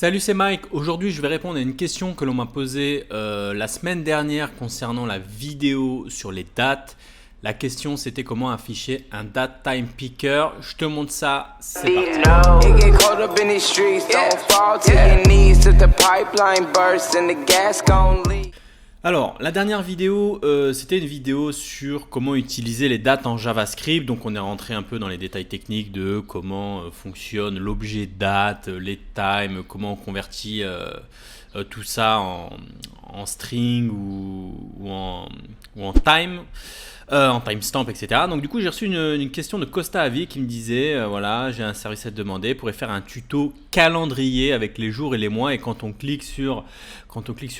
Salut, c'est Mike. Aujourd'hui, je vais répondre à une question que l'on m'a posée la semaine dernière concernant la vidéo sur les dates. La question, c'était comment afficher un date time picker. Je te montre ça, c'est parti. Alors, la dernière vidéo, c'était une vidéo sur comment utiliser les dates en JavaScript. Donc, on est rentré un peu dans les détails techniques de comment fonctionne l'objet date, les times, comment on convertit tout ça en string ou en time. En timestamp, etc. Donc du coup, j'ai reçu une question de Costa Avi qui me disait, voilà, j'ai un service à te demander, pourrait faire un tuto calendrier avec les jours et les mois. Et quand on clique sur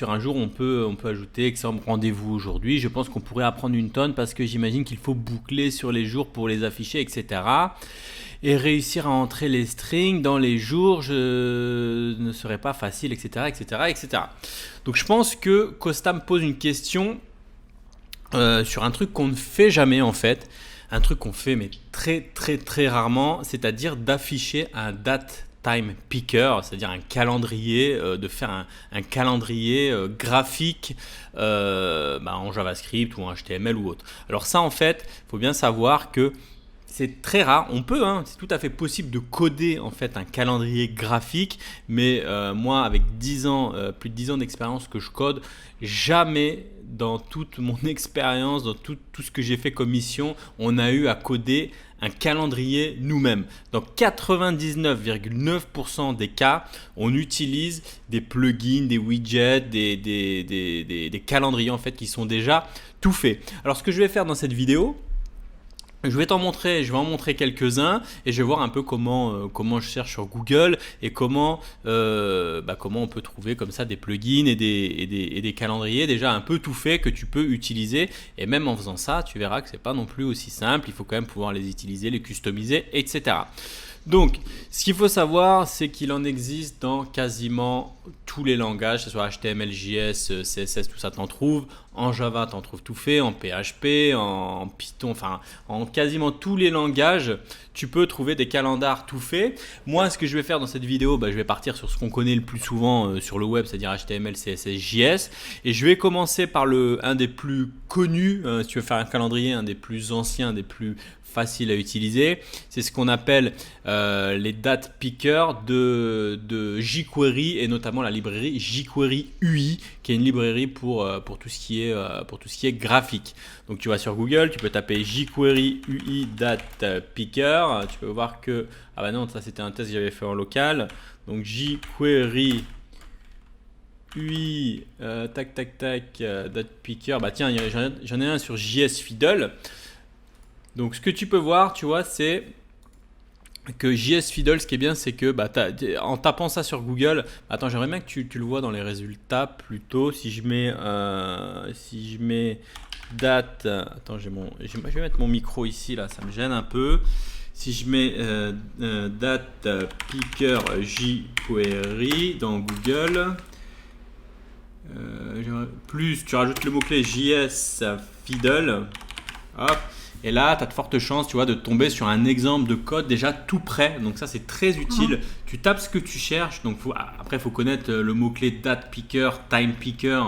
un jour, on peut ajouter exemple rendez-vous aujourd'hui. Je pense qu'on pourrait apprendre une tonne parce que j'imagine qu'il faut boucler sur les jours pour les afficher, etc. Et réussir à entrer les strings dans les jours ne serait pas facile, etc., etc., etc. Donc je pense que Costa me pose une question sur un truc qu'on ne fait jamais en fait, un truc qu'on fait mais très rarement, c'est-à-dire d'afficher un date time picker, c'est-à-dire un calendrier, de faire un calendrier graphique en JavaScript ou en HTML ou autre. Alors ça en fait, il faut bien savoir que c'est très rare, on peut, c'est tout à fait possible de coder en fait un calendrier graphique, mais moi avec 10 ans, plus de 10 ans d'expérience que je code, jamais dans toute mon expérience, dans tout ce que j'ai fait comme mission, on a eu à coder un calendrier nous-mêmes. Dans 99,9% des cas, on utilise des plugins, des widgets, des calendriers en fait qui sont déjà tout faits. Alors ce que je vais faire dans cette vidéo, je vais en montrer quelques-uns et je vais voir un peu comment je cherche sur Google et comment on peut trouver comme ça des plugins et des calendriers déjà un peu tout faits que tu peux utiliser. Et même en faisant ça, tu verras que c'est pas non plus aussi simple. Il faut quand même pouvoir les utiliser, les customiser, etc. Donc, ce qu'il faut savoir, c'est qu'il en existe dans quasiment tous les langages, que ce soit HTML, JS, CSS, tout ça, t'en trouves. En Java, t'en trouves tout fait, en PHP, en Python, enfin, en quasiment tous les langages, tu peux trouver des calendars tout faits. Moi, ce que je vais faire dans cette vidéo, je vais partir sur ce qu'on connaît le plus souvent sur le web, c'est-à-dire HTML, CSS, JS. Et je vais commencer par un des plus connus, si tu veux faire un calendrier, un des plus anciens, des plus facile à utiliser. C'est ce qu'on appelle les date pickers de jQuery et notamment la librairie jQuery UI qui est une librairie pour tout ce qui est graphique. Donc tu vas sur Google, tu peux taper jQuery UI date picker. Tu peux voir que non, ça c'était un test que j'avais fait en local. Donc jQuery UI date picker. Tiens, j'en ai un sur JS Fiddle. Donc ce que tu peux voir, tu vois, c'est que JS Fiddle, ce qui est bien, c'est que en tapant ça sur Google, attends, j'aimerais bien que tu le vois dans les résultats plutôt. Si je mets date, attends, je vais mettre mon micro ici, là, ça me gêne un peu. Si je mets date picker jQuery dans Google, plus tu rajoutes le mot-clé JS Fiddle, hop. Et là, tu as de fortes chances, tu vois, de tomber sur un exemple de code déjà tout prêt. Donc ça, c'est très utile. Tu tapes ce que tu cherches. Donc après, il faut connaître le mot-clé date picker, time picker,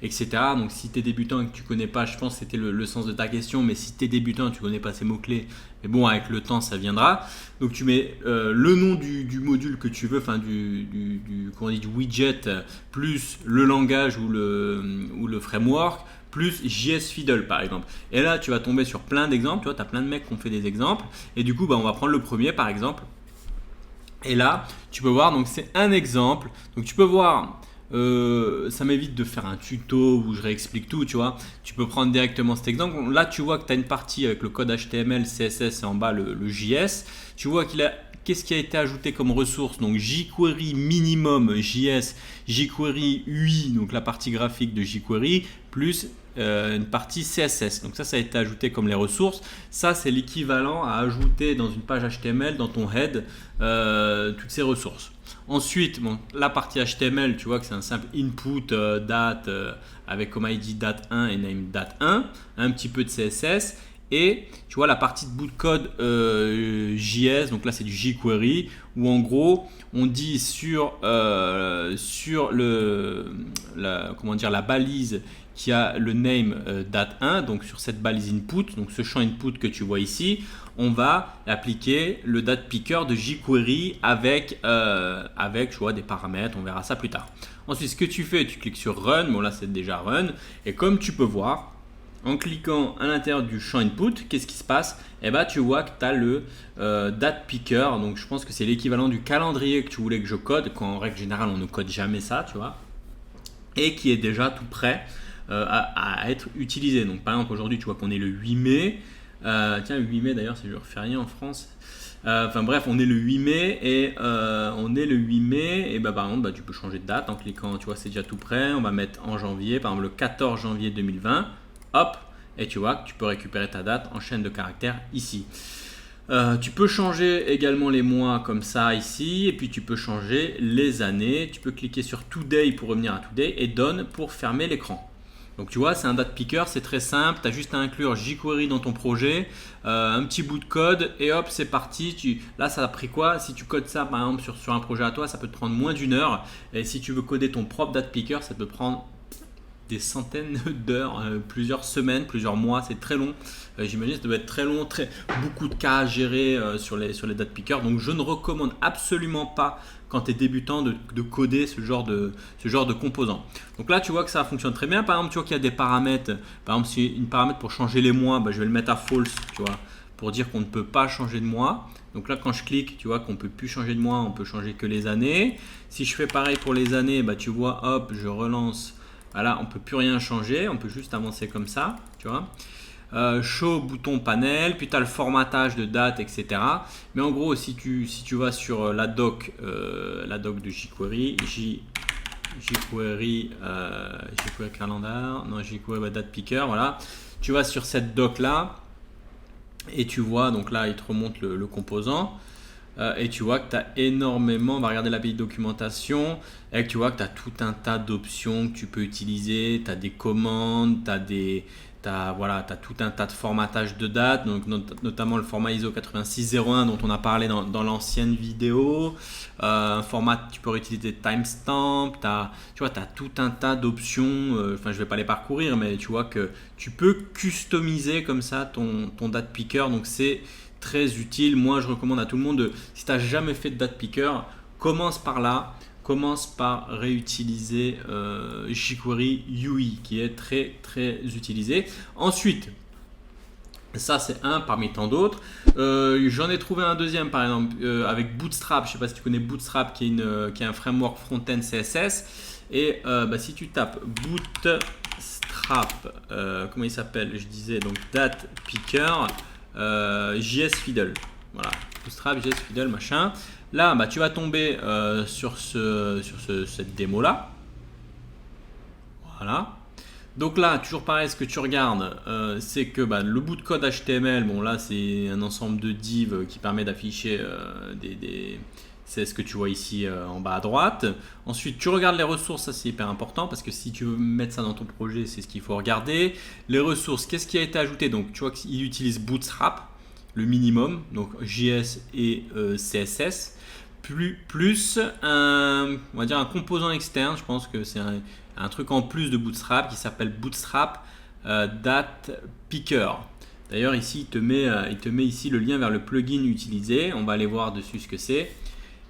etc. Donc si tu es débutant et que tu ne connais pas, je pense que c'était le sens de ta question. Mais si tu es débutant et que tu ne connais pas ces mots-clés, mais bon, avec le temps, ça viendra. Donc tu mets le nom du module que tu veux, enfin du widget, plus le langage ou le framework, plus JS Fiddle par exemple. Et là, tu vas tomber sur plein d'exemples. Tu vois, tu as plein de mecs qui ont fait des exemples. Et du coup, on va prendre le premier par exemple. Et là, tu peux voir, donc c'est un exemple. Donc tu peux voir, ça m'évite de faire un tuto où je réexplique tout, tu vois. Tu peux prendre directement cet exemple. Là, tu vois que tu as une partie avec le code HTML, CSS et en bas le JS. Tu vois qu'est-ce qui a été ajouté comme ressource? Donc jQuery minimum JS, jQuery UI, donc la partie graphique de jQuery, plus une partie CSS. Donc ça a été ajouté comme les ressources. Ça, c'est l'équivalent à ajouter dans une page HTML, dans ton head, toutes ces ressources. Ensuite, la partie HTML, tu vois que c'est un simple input date avec comme ID date 1 et name date 1, un petit peu de CSS. et tu vois la partie de bout de code JS, donc là c'est du jQuery, où en gros on dit sur comment dire, la balise qui a le name date1, donc sur cette balise input, donc ce champ input que tu vois ici, on va appliquer le date picker de jQuery avec tu vois, des paramètres, on verra ça plus tard. Ensuite, ce que tu fais, tu cliques sur Run, bon là c'est déjà Run, et comme tu peux voir, en cliquant à l'intérieur du champ input, qu'est-ce qui se passe? Eh ben, tu vois que tu as le date picker, donc je pense que c'est l'équivalent du calendrier que tu voulais que je code, quand en règle générale on ne code jamais ça, tu vois, et qui est déjà tout prêt à être utilisé. Donc par exemple aujourd'hui tu vois qu'on est le 8 mai, tiens le 8 mai d'ailleurs c'est jour férié en France. Enfin bref, on est le 8 mai et bah, par exemple tu peux changer de date en cliquant, tu vois c'est déjà tout prêt, on va mettre en janvier, par exemple le 14 janvier 2020, hop, et tu vois que tu peux récupérer ta date en chaîne de caractères ici. Tu peux changer également les mois comme ça ici, et puis tu peux changer les années, tu peux cliquer sur Today pour revenir à Today et Done pour fermer l'écran. Donc tu vois, c'est un date picker, c'est très simple, tu as juste à inclure jQuery dans ton projet, un petit bout de code et hop, c'est parti. Là, ça a pris quoi? Si tu codes ça par exemple sur un projet à toi, ça peut te prendre moins d'1 heure. Et si tu veux coder ton propre date picker, ça peut prendre des centaines d'heures, plusieurs semaines, plusieurs mois, c'est très long. J'imagine que ça doit être très long, beaucoup de cas à gérer sur les date pickers. Donc je ne recommande absolument pas quand tu es débutant de coder ce genre de composants. Donc là tu vois que ça fonctionne très bien. Par exemple, tu vois qu'il y a des paramètres. Par exemple, si une paramètre pour changer les mois, je vais le mettre à false, tu vois, pour dire qu'on ne peut pas changer de mois. Donc là quand je clique, tu vois qu'on ne peut plus changer de mois, on peut changer que les années. Si je fais pareil pour les années, tu vois, hop, je relance. Voilà, on ne peut plus rien changer, on peut juste avancer comme ça, tu vois. Show, bouton panel, puis tu as le formatage de date, etc. Mais en gros, si tu vas sur la doc de jQuery, jQuery calendar, non, jQuery date picker, voilà. Tu vas sur cette doc là et tu vois, donc là, il te remonte le composant. Et tu vois que tu as énormément, on va regarder l'API de documentation, et que tu vois que tu as tout un tas d'options que tu peux utiliser, tu as des commandes, tu as tout un tas de formatage de date, donc notamment le format ISO 8601 dont on a parlé dans l'ancienne vidéo, un format, tu peux utiliser timestamp, tu vois, tu as tout un tas d'options, enfin je vais pas les parcourir, mais tu vois que tu peux customiser comme ça ton date picker, donc c'est très utile. Moi je recommande à tout le monde si tu n'as jamais fait de date picker, commence par là, commence par réutiliser jQuery UI qui est très très utilisé. Ensuite, ça c'est un parmi tant d'autres. J'en ai trouvé un deuxième par exemple avec Bootstrap. Je ne sais pas si tu connais Bootstrap qui est un framework front-end CSS. Et si tu tapes Bootstrap, comment il s'appelle? Je disais donc date picker. JS Fiddle, voilà, Bootstrap, JS Fiddle, machin. Là, tu vas tomber sur cette démo là. Voilà. Donc là, toujours pareil, ce que tu regardes, c'est que le bout de code HTML, bon là, c'est un ensemble de divs qui permet d'afficher c'est ce que tu vois ici en bas à droite. Ensuite, tu regardes les ressources, ça c'est hyper important parce que si tu veux mettre ça dans ton projet, c'est ce qu'il faut regarder. Les ressources, qu'est-ce qui a été ajouté? Donc, tu vois qu'il utilise Bootstrap, le minimum, donc JS et CSS, plus on va dire un composant externe. Je pense que c'est un truc en plus de Bootstrap qui s'appelle Bootstrap Date Picker. D'ailleurs, ici, il te met ici le lien vers le plugin utilisé. On va aller voir dessus ce que c'est.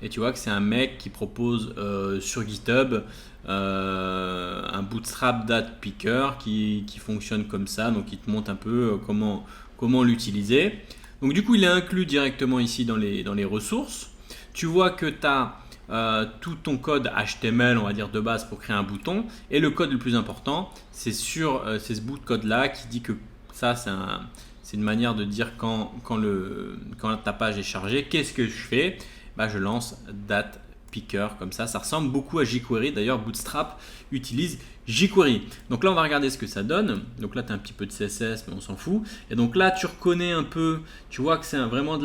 Et tu vois que c'est un mec qui propose sur GitHub un Bootstrap Date Picker qui fonctionne comme ça. Donc, il te montre un peu comment l'utiliser. Donc, du coup, il est inclus directement ici dans les ressources. Tu vois que tu as tout ton code HTML, on va dire de base, pour créer un bouton. Et le code le plus important, c'est ce bout de code-là qui dit que ça, c'est une manière de dire quand ta page est chargée. Qu'est-ce que je fais? Je lance date picker comme ça. Ça ressemble beaucoup à jQuery. D'ailleurs, Bootstrap utilise jQuery. Donc là, on va regarder ce que ça donne. Donc là, tu as un petit peu de CSS, mais on s'en fout. Et donc là, tu reconnais un peu, tu vois que c'est vraiment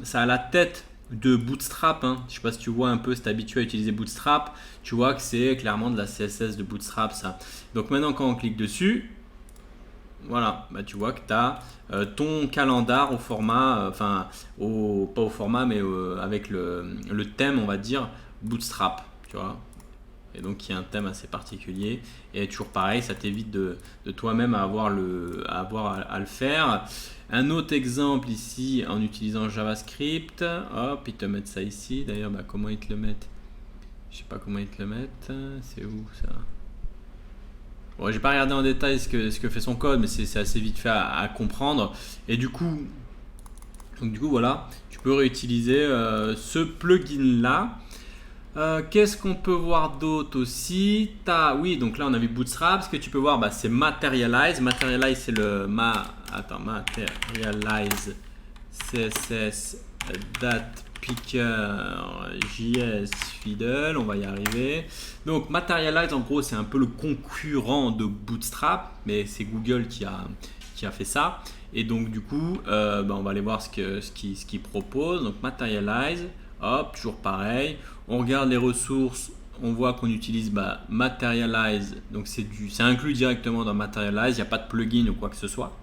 ça a la tête de Bootstrap. Hein. Je ne sais pas si tu vois un peu, si tu es habitué à utiliser Bootstrap. Tu vois que c'est clairement de la CSS de Bootstrap, ça. Donc maintenant, quand on clique dessus, voilà, bah, tu vois que tu as ton calendar au format, pas au format, mais avec le thème, on va dire, Bootstrap, tu vois. Et donc, il y a un thème assez particulier. Et toujours pareil, ça t'évite de toi-même à le faire. Un autre exemple ici, en utilisant JavaScript. Hop, ils te mettent ça ici. D'ailleurs, bah, comment ils te le mettent? Je sais pas comment ils te le mettent. C'est où ça? Bon, j'ai pas regardé en détail ce que fait son code, mais c'est assez vite fait à comprendre. Et du coup, voilà, tu peux réutiliser ce plugin là. Qu'est-ce qu'on peut voir d'autre aussi? Oui, donc là on a vu Bootstrap. Ce que tu peux voir, bah, c'est Materialize. Materialize, c'est Materialize CSS Date Picker JS Fiddle. On va y arriver. Donc Materialize, en gros, c'est un peu le concurrent de Bootstrap, mais c'est Google qui a fait ça. Et donc du coup, bah, on va aller voir ce qu'il propose. Donc Materialize. Hop, toujours pareil. On regarde les ressources, on voit qu'on utilise Materialize. Donc c'est inclus directement dans Materialize. Il n'y a pas de plugin ou quoi que ce soit.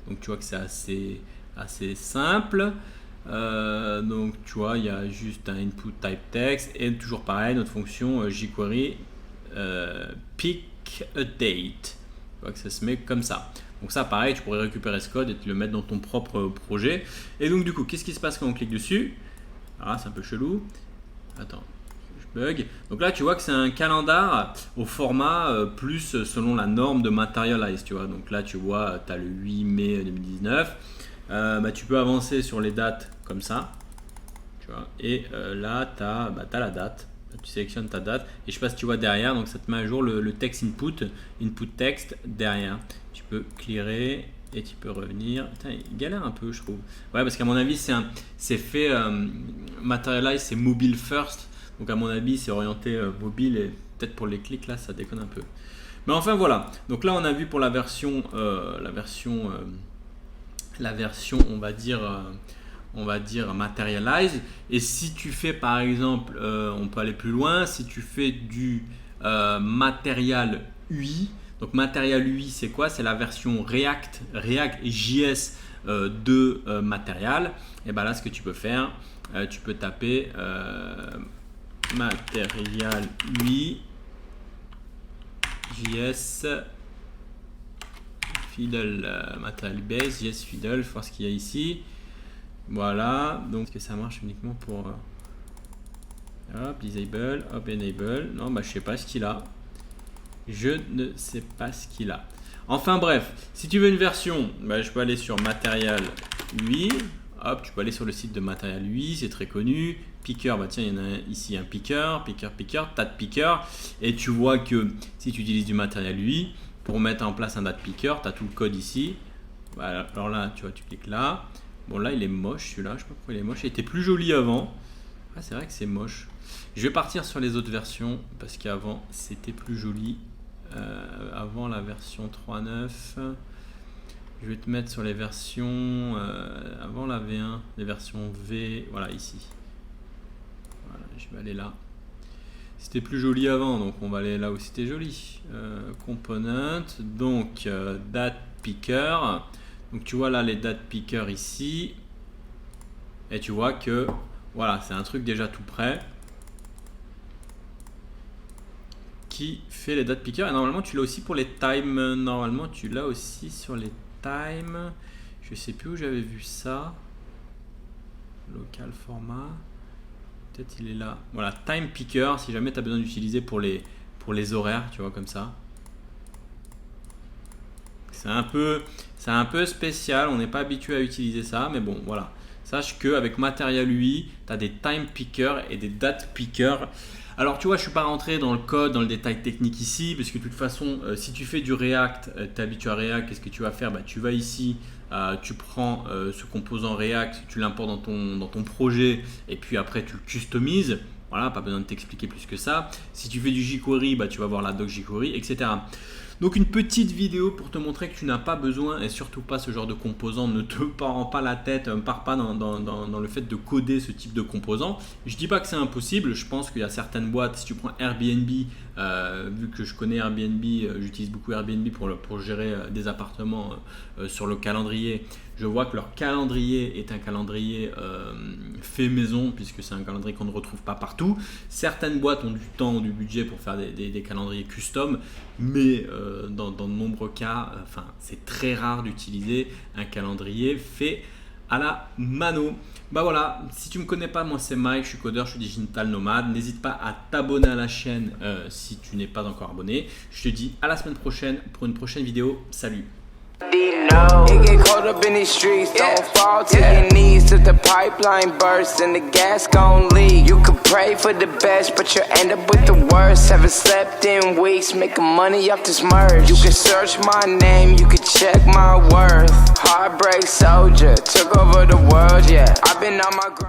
Donc tu vois que c'est assez simple. Donc tu vois, il y a juste un input type text et toujours pareil, notre fonction jQuery pick a date. Tu vois que ça se met comme ça. Donc ça, pareil, tu pourrais récupérer ce code et te le mettre dans ton propre projet. Et donc du coup, qu'est-ce qui se passe quand on clique dessus? Ah, c'est un peu chelou. Attends, je bug. Donc là, tu vois que c'est un calendar au format plus selon la norme de Materialize. Tu vois. Donc là, tu vois, tu as le 8 mai 2019. Bah, tu peux avancer sur les dates comme ça. Tu vois. Et là, tu as la date. Tu sélectionnes ta date. Et je sais pas si tu vois derrière, donc ça te met à jour le texte input text derrière. Tu peux clearer. Et tu peux revenir. Putain, il galère un peu, je trouve. Ouais, parce qu'à mon avis, c'est fait. Materialize, c'est mobile first. Donc, à mon avis, c'est orienté mobile. Et peut-être pour les clics, là, ça déconne un peu. Mais enfin, voilà. Donc, là, on a vu pour la version, on va dire Materialize. Et si tu fais, par exemple, on peut aller plus loin. Si tu fais du Material UI. Donc Material UI, c'est quoi? C'est la version React et JS de Material. Et bien là, ce que tu peux faire, tu peux taper Material UI JS Fiddle, Material Base, JS Fiddle, voir ce qu'il y a ici. Voilà, donc est-ce que ça marche uniquement pour hop, disable, hop, enable. Non, bah je sais pas ce qu'il a. Je ne sais pas ce qu'il a. Enfin bref, si tu veux une version, bah, je peux aller sur Material UI. Hop, tu peux aller sur le site de Material UI, c'est très connu. Picker, bah tiens, il y en a ici un picker, date picker. Et tu vois que si tu utilises du Material UI, pour mettre en place un date picker, tu as tout le code ici. Voilà, alors là, tu vois, tu cliques là. Bon, là, il est moche celui-là, je sais pas pourquoi il est moche. Il était plus joli avant. Ah, c'est vrai que c'est moche. Je vais partir sur les autres versions parce qu'avant, c'était plus joli. Avant la version 3.9, je vais te mettre sur les versions avant la V1, les versions V, voilà ici. Voilà, je vais aller là. C'était plus joli avant, donc on va aller là où c'était joli. Component, donc date picker. Donc tu vois là les date picker ici, et tu vois que voilà, c'est un truc déjà tout prêt. Qui fait les date pickers et normalement tu l'as aussi pour les times. Normalement tu l'as aussi sur les times. Je sais plus où j'avais vu ça. Local format. Peut-être il est là. Voilà, time picker si jamais tu as besoin d'utiliser pour les horaires, tu vois, comme ça. C'est un peu spécial, on n'est pas habitué à utiliser ça, mais bon, voilà. Sache qu'avec Material UI, tu as des time pickers et des date pickers. Alors tu vois, je ne suis pas rentré dans le code, dans le détail technique ici, parce que de toute façon, si tu fais du React, tu es habitué à React, qu'est-ce que tu vas faire? Tu vas ici, tu prends ce composant React, tu l'importes dans ton projet, et puis après tu le customises. Voilà, pas besoin de t'expliquer plus que ça. Si tu fais du jQuery, tu vas voir la doc jQuery, etc. Donc une petite vidéo pour te montrer que tu n'as pas besoin, et surtout pas ce genre de composants, ne te pars pas la tête, ne pars pas dans le fait de coder ce type de composants. Je dis pas que c'est impossible, je pense qu'il y a certaines boîtes, si tu prends Airbnb, vu que je connais Airbnb, j'utilise beaucoup Airbnb pour gérer des appartements sur le calendrier. Je vois que leur calendrier est un calendrier fait maison, puisque c'est un calendrier qu'on ne retrouve pas partout. Certaines boîtes ont du temps ou du budget pour faire des calendriers custom, mais dans de nombreux cas, c'est très rare d'utiliser un calendrier fait à la mano. Bah voilà, si tu me connais pas, moi c'est Mike, je suis codeur, je suis digital nomade. N'hésite pas à t'abonner à la chaîne si tu n'es pas encore abonné. Je te dis à la semaine prochaine pour une prochaine vidéo. Salut! It get caught up in these streets, don't fall to your knees. If the pipeline bursts and the gas gon' leak, you could pray for the best, but you'll end up with the worst. Haven't slept in weeks, making money off this merge. You can search my name, you can check my worth. Heartbreak soldier, took over the world, yeah. I've been on my grind.